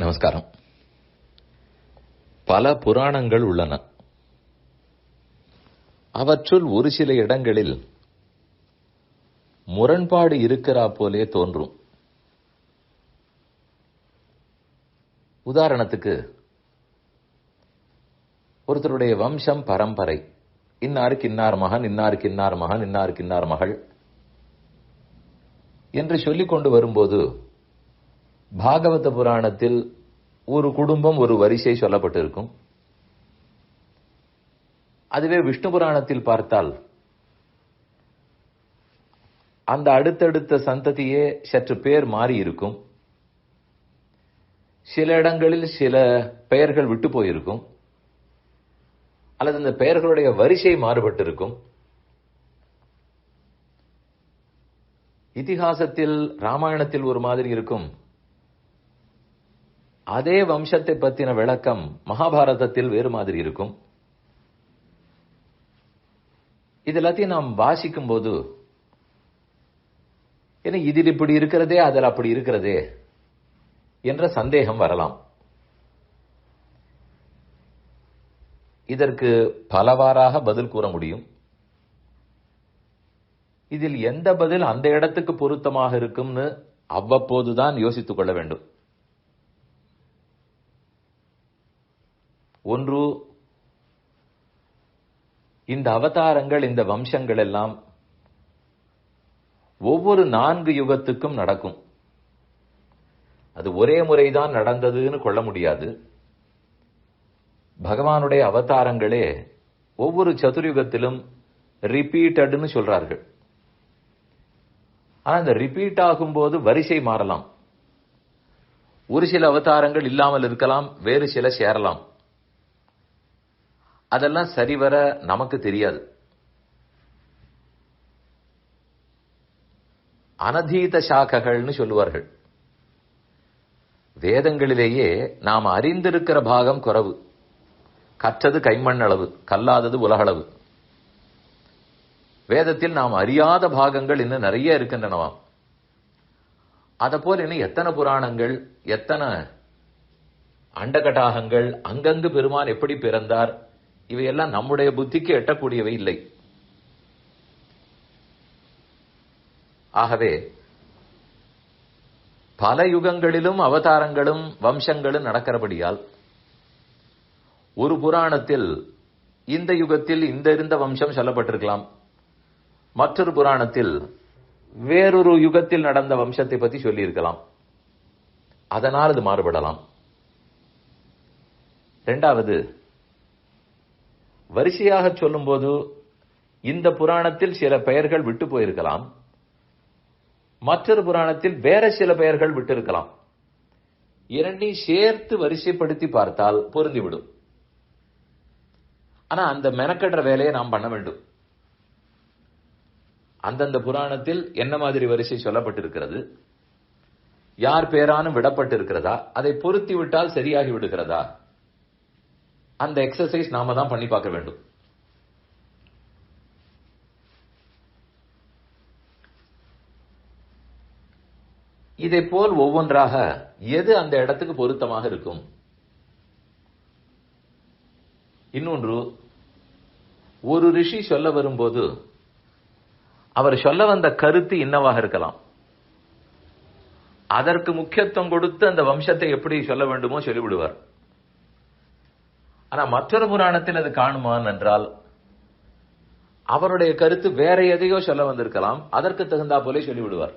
நமஸ்காரம். பல புராணங்கள் உள்ளன. அவற்றுள் ஒரு சில இடங்களில் முரண்பாடு இருக்கிறா போலே தோன்றும். உதாரணத்துக்கு, ஒருத்தருடைய வம்சம் பரம்பரை, இன்னாருக்கு இன்னார் மகன், இன்னாருக்கு இன்னார் மகன், இன்னாருக்கு இன்னார் மகள் என்று சொல்லிக் கொண்டு வரும்போது, பாகவத புராணத்தில் ஒரு குடும்பம் ஒரு வரிசை சொல்லப்பட்டிருக்கும். அதுவே விஷ்ணு புராணத்தில் பார்த்தால் அந்த அடுத்தடுத்த சந்ததியே சற்று பேர் மாறி இருக்கும். சில இடங்களில் சில பெயர்கள் விட்டு போயிருக்கும், அல்லது அந்த பெயர்களுடைய வரிசை மாறுபட்டிருக்கும். இதிகாசத்தில் ராமாயணத்தில் ஒரு மாதிரி இருக்கும். அதே வம்சத்தை பற்றின விளக்கம் மகாபாரதத்தில் வேறு மாதிரி இருக்கும். இது எல்லாத்தையும் நாம் வாசிக்கும் போது, இதில் இப்படி இருக்கிறதே அதில் அப்படி இருக்கிறதே என்ற சந்தேகம் வரலாம். இதற்கு பலவாறாக பதில் கூற முடியும். இதில் எந்த பதில் அந்த இடத்துக்கு பொருத்தமாக இருக்கும்னு அவ்வப்போதுதான் யோசித்துக் கொள்ள வேண்டும். ஒன்று, இந்த அவதாரங்கள், இந்த வம்சங்கள் எல்லாம் ஒவ்வொரு 4 யுகத்துக்கும் நடக்கும். அது ஒரே முறைதான் நடந்ததுன்னு கொள்ள முடியாது. பகவானுடைய அவதாரங்களே ஒவ்வொரு சதுர்யுகத்திலும் ரிப்பீட்டட்னு சொல்றார்கள். ஆனா இந்த ரிப்பீட் ஆகும்போது வரிசை மாறலாம். ஒரு சில அவதாரங்கள் இல்லாமல் இருக்கலாம், வேறு சில சேரலாம். அதெல்லாம் சரிவர நமக்கு தெரியாது. அனதீத சாக்கைகள்னு சொல்லுவார்கள். வேதங்களிலேயே நாம் அறிந்திருக்கிற பாகம் குறைவு. கற்றது கைமண் அளவு, கல்லாதது உலகளவு. வேதத்தில் நாம் அறியாத பாகங்கள் இன்னும் நிறைய இருக்கின்றனவாம். அதபோல் இன்னும் எத்தனை புராணங்கள், எத்தனை அண்டகட்டாகங்கள், அங்கங்கு பெருமான் எப்படி பிறந்தார், இவையெல்லாம் நம்முடைய புத்திக்கு எட்டக்கூடியவை இல்லை. ஆகவே பல யுகங்களிலும் அவதாரங்களும் வம்சங்களும் நடக்கிறபடியால், ஒரு புராணத்தில் இந்த யுகத்தில் இந்த இருந்த வம்சம் சொல்லப்பட்டிருக்கலாம், மற்றொரு புராணத்தில் வேறொரு யுகத்தில் நடந்த வம்சத்தை பற்றி சொல்லியிருக்கலாம். அதனால் அது மாறுபடலாம். இரண்டாவது, வரிசையாக சொல்லும்போது இந்த புராணத்தில் சில பெயர்கள் விட்டு போயிருக்கலாம், மற்றொரு புராணத்தில் வேற சில பெயர்கள் விட்டு இருக்கலாம். இரண்டையும் சேர்த்து வரிசைப்படுத்தி பார்த்தால் பொருந்திவிடும். ஆனா அந்த மெனக்கடுற வேலையை நாம் பண்ண வேண்டும். அந்தந்த புராணத்தில் என்ன மாதிரி வரிசை சொல்லப்பட்டிருக்கிறது, யார் பேரானும் விடப்பட்டிருக்கிறதா, அதை பொருத்தி விட்டால் சரியாகி விடுகிறதா, அந்த எக்ஸசைஸ் நாம தான் பண்ணி பார்க்க வேண்டும். இதை போல் ஒவ்வொன்றாக எது அந்த இடத்துக்கு பொருத்தமாக இருக்கும். இன்னொன்று, ஒரு ரிஷி சொல்ல வரும்போது அவர் சொல்ல வந்த கருத்து என்னவாக இருக்கலாம். அதற்கு முக்கியத்துவம் கொடுத்து அந்த வம்சத்தை எப்படி சொல்ல வேண்டுமோ சொல்லிவிடுவார். ஆனா மற்றொரு புராணத்தில் அது காணுமான் என்றால், அவருடைய கருத்து வேற எதையோ சொல்ல வந்திருக்கலாம், அதற்கு தகுந்தா போலே சொல்லிவிடுவார்.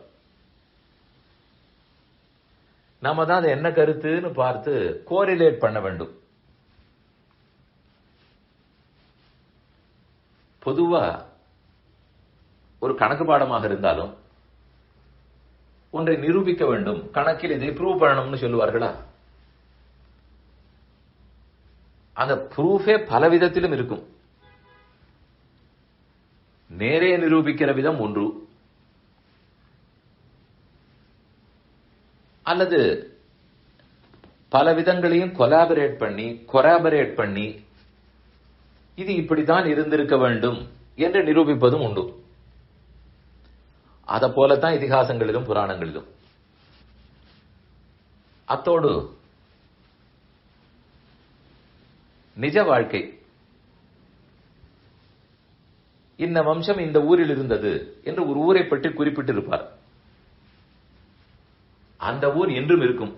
நாம தான் அது என்ன கருத்துன்னு பார்த்து கோரிலேட் பண்ண வேண்டும். பொதுவா ஒரு கணக்கு பாடமாக இருந்தாலும் ஒன்றை நிரூபிக்க வேண்டும், கணக்கில் இதை ப்ரூவ் பண்ணணும்னு சொல்லுவார்களா. அந்த ப்ரூஃபே பல விதத்திலும் இருக்கும். நேரே நிரூபிக்கிற விதம் ஒன்று, அல்லது பல விதங்களையும் கொலாபரேட் பண்ணி இது இப்படித்தான் இருந்திருக்க வேண்டும் என்று நிரூபிப்பதும் உண்டு. அத போலத்தான் இதிகாசங்களிலும் புராணங்களிலும். அத்தோடு நிஜ வாழ்க்கை. இந்த வம்சம் இந்த ஊரில் இருந்தது என்று ஒரு ஊரை பற்றி குறிப்பிட்டிருப்பார். அந்த ஊர் என்றும் இருக்கும்.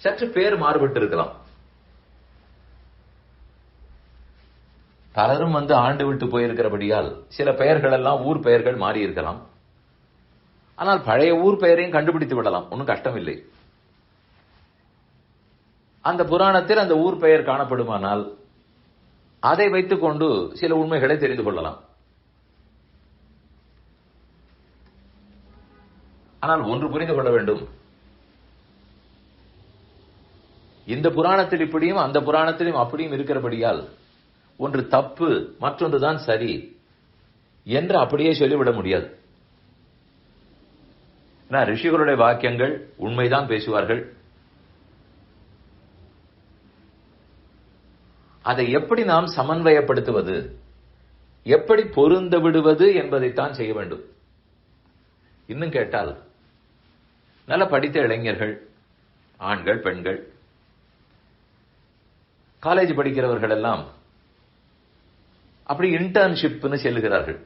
சற்று பேர் மாறுபட்டு இருக்கலாம். பலரும் வந்து ஆண்டு விட்டு போயிருக்கிறபடியால் சில பெயர்கள் எல்லாம் ஊர் பெயர்கள் மாறி இருக்கலாம். ஆனால் பழைய ஊர் பெயரையும் கண்டுபிடித்து விடலாம், ஒன்றும் கஷ்டம் இல்லை. அந்த புராணத்தில் அந்த ஊர் பெயர் காணப்படுமானால் அதை வைத்துக் கொண்டு சில உண்மைகளை தெரிந்து கொள்ளலாம். ஆனால் ஒன்று புரிந்து கொள்ள வேண்டும், இந்த புராணத்தில் இப்படியும் அந்த புராணத்திலும் அப்படியும் இருக்கிறபடியால் ஒன்று தப்பு மற்றொன்றுதான் சரி என்று அப்படியே சொல்லிவிட முடியாது. ரிஷிகளுடைய வாக்கியங்கள் உண்மைதான் பேசுவார்கள். அதை எப்படி நாம் சமன்வயப்படுத்துவது, எப்படி பொருந்த விடுவது என்பதைத்தான் செய்ய வேண்டும். இன்னும் கேட்டால் நல்ல படித்த இளைஞர்கள், ஆண்கள் பெண்கள், காலேஜ் படிக்கிறவர்கள் எல்லாம் அப்படி இன்டர்ன்ஷிப்னு செல்லுகிறார்கள்.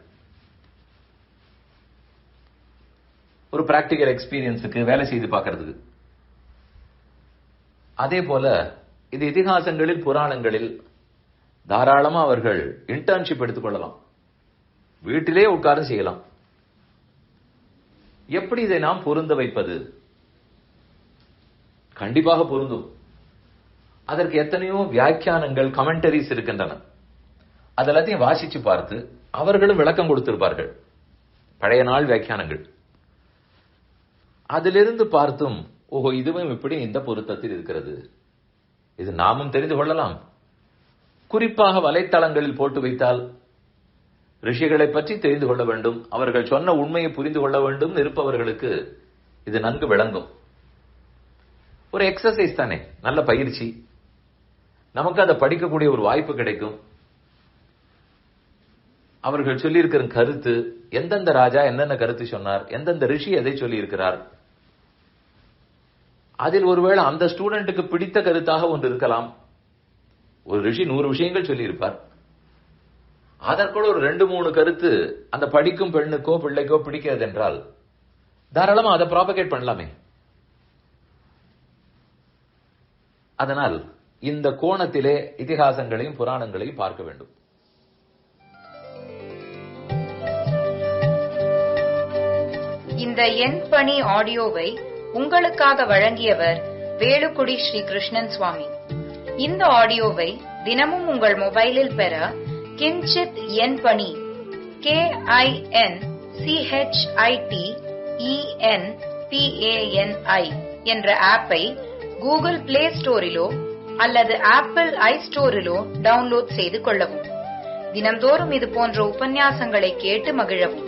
ஒரு பிராக்டிகல் எக்ஸ்பீரியன்ஸுக்கு வேலை செய்து பார்க்கறதுக்கு. அதே போல இது இதிகாசங்களில் புராணங்களில் தாராளமா அவர்கள் இன்டர்ன்ஷிப் எடுத்துக்கொள்ளலாம், வீட்டிலே உட்கார்ந்து செய்யலாம். எப்படி இதை நாம் பொருந்த வைப்பது? கண்டிப்பாக பொருந்தும். அதற்கு எத்தனையோ வியாக்கியானங்கள், கமெண்டரிஸ் இருக்கின்றன. அதெல்லாத்தையும் வாசிச்சு பார்த்து அவர்களும் விளக்கம் கொடுத்திருப்பார்கள், பழைய நாள் வியாக்கியானங்கள். அதிலிருந்து பார்த்தும் ஓஹோ இதுவும் இப்படி இந்த பொருத்தத்தில் இருக்கிறது, இது நாமும் தெரிந்து கொள்ளலாம். குறிப்பாக வலைத்தளங்களில் போட்டு வைத்தால் ரிஷிகளை பற்றி தெரிந்து கொள்ள வேண்டும், அவர்கள் சொன்ன உண்மையை புரிந்து கொள்ள வேண்டும் இருப்பவர்களுக்கு இது நன்கு விளங்கும். ஒரு எக்ஸசைஸ் தானே, நல்ல பயிற்சி. நமக்கு அதை படிக்கக்கூடிய ஒரு வாய்ப்பு கிடைக்கும். அவர்கள் சொல்லியிருக்கிற கருத்து, எந்தெந்த ராஜா என்னென்ன கருத்து சொன்னார், எந்தெந்த ரிஷி எதை சொல்லி இருக்கிறார், அதில் ஒருவேளை அந்த ஸ்டூடெண்ட்டுக்கு பிடித்த கருத்தாக ஒன்று இருக்கலாம். ஒரு ரிஷி 100 விஷயங்கள் சொல்லியிருப்பார், அதற்குள்ள ஒரு 2-3 கருத்து அந்த படிக்கும் பெண்ணுக்கோ பிள்ளைக்கோ பிடிக்கிறது என்றால் தாராளமா அதை ப்ராபகேட் பண்ணலாமே. அதனால் இந்த கோணத்திலே இதிகாசங்களையும் புராணங்களையும் பார்க்க வேண்டும். இந்த என் பணி ஆடியோவை உங்களுக்காக வழங்கியவர் வேலுக்குடி ஸ்ரீ கிருஷ்ணன் சுவாமி. இந்த ஆடியோவை தினமும் உங்கள் மொபைலில் பெற கிஞ்சித் என் பணி KINCHITENPANI என்ற ஆப்பை கூகுள் பிளே ஸ்டோரிலோ அல்லது ஆப்பிள் ஐஸ்டோரிலோ டவுன்லோட் செய்து கொள்ளவும். தினம்தோறும் இது போன்ற உபன்யாசங்களை கேட்டு மகிழவும்.